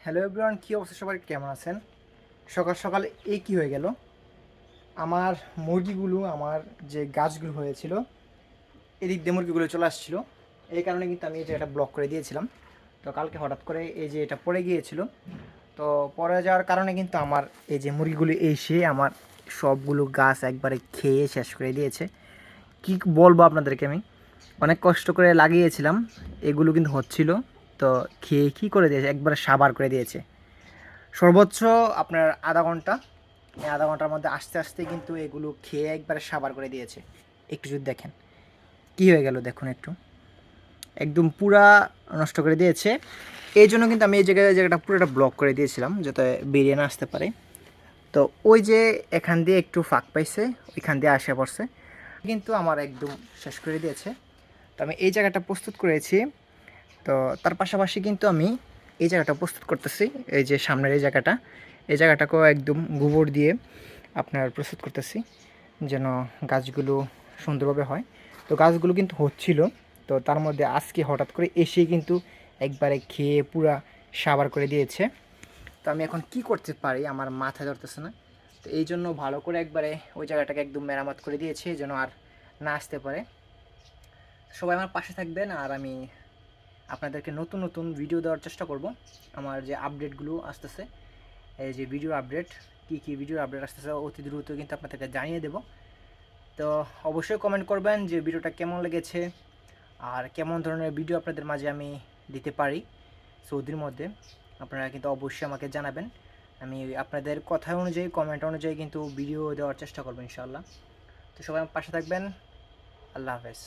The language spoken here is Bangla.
হ্যালো এভরিওয়ান, কী অবস্থা সবাই, কেমন আছেন? সকাল সকাল এই কী হয়ে গেল, আমার মুরগিগুলো, আমার যে গাছগুলো হয়েছিল এদিক দিয়ে মুরগিগুলো চলে আসছিলো। এই কারণে কিন্তু আমি এই জায়গাটা ব্লক করে দিয়েছিলাম। তো কালকে হঠাৎ করে এই যে এটা পড়ে গিয়েছিল, তো পড়ে যাওয়ার কারণে কিন্তু আমার এই যে মুরগিগুলো এসে আমার সবগুলো গাছ একবারে খেয়ে শেষ করে দিয়েছে। কি বলবো আপনাদেরকে, আমি অনেক কষ্ট করে লাগিয়েছিলাম, এগুলো কিন্তু হচ্ছিল, তো খেয়ে কী করে দিয়েছে, একবারে সাবার করে দিয়েছে। সর্বোচ্চ আপনার আধা ঘন্টা, এই আধা ঘন্টার মধ্যে আস্তে আস্তে কিন্তু এগুলো খেয়ে একবারে সাবার করে দিয়েছে। একটু যদি দেখেন কী হয়ে গেল, দেখুন একটু, একদম পুরা নষ্ট করে দিয়েছে। এই জন্য কিন্তু আমি এই জায়গাটা পুরোটা ব্লক করে দিয়েছিলাম যাতে বেরিয়ে না আসতে পারে। তো ওই যে এখান দিয়ে একটু ফাঁক পাইছে, ওইখান দিয়ে আসে পড়ছে, কিন্তু আমার একদম শেষ করে দিয়েছে। তো আমি এই জায়গাটা প্রস্তুত করেছি। তো তার পাশাপাশি কিন্তু আমি এই জায়গাটা প্রস্তুত করতেছি, এই যে সামনের এই জায়গাটাকেও একদম গোবর দিয়ে আপনার প্রস্তুত করতেছি যেন গাছগুলো সুন্দরভাবে হয়। তো গাছগুলো কিন্তু হচ্ছিল, তো তার মধ্যে আজকে হঠাৎ করে এসেই কিন্তু একবারে খেয়ে পুরা সাবার করে দিয়েছে। তো আমি এখন কি করতে পারি আমার মাথায় ধরতেছে না। তো এই জন্য ভালো করে একবারে ওই জায়গাটাকে একদম মেরামত করে দিয়েছে যেন আর না আসতে পারে। সবাই আমার পাশে থাকবেন, আর আমি আপনাদেরকে নতুন নতুন ভিডিও দেওয়ার চেষ্টা করব। আমার যে আপডেটগুলো আসতেছে, এই যে ভিডিও আপডেট, কী ভিডিও আপডেট আসতেছে অতি দ্রুত কিন্তু আপনাদেরকে জানিয়ে দেব। তো অবশ্যই কমেন্ট করবেন যে ভিডিওটা কেমন লেগেছে আর কেমন ধরনের ভিডিও আপনাদের মাঝে আমি দিতে পারি সৌদির মধ্যে। আপনারা কিন্তু অবশ্যই আমাকে জানাবেন, আমি আপনাদের কথা অনুযায়ী, কমেন্ট অনুযায়ী কিন্তু ভিডিও দেওয়ার চেষ্টা করবো ইনশাআল্লাহ। তো সবাই আমার পাশে থাকবেন। আল্লাহ হাফেজ।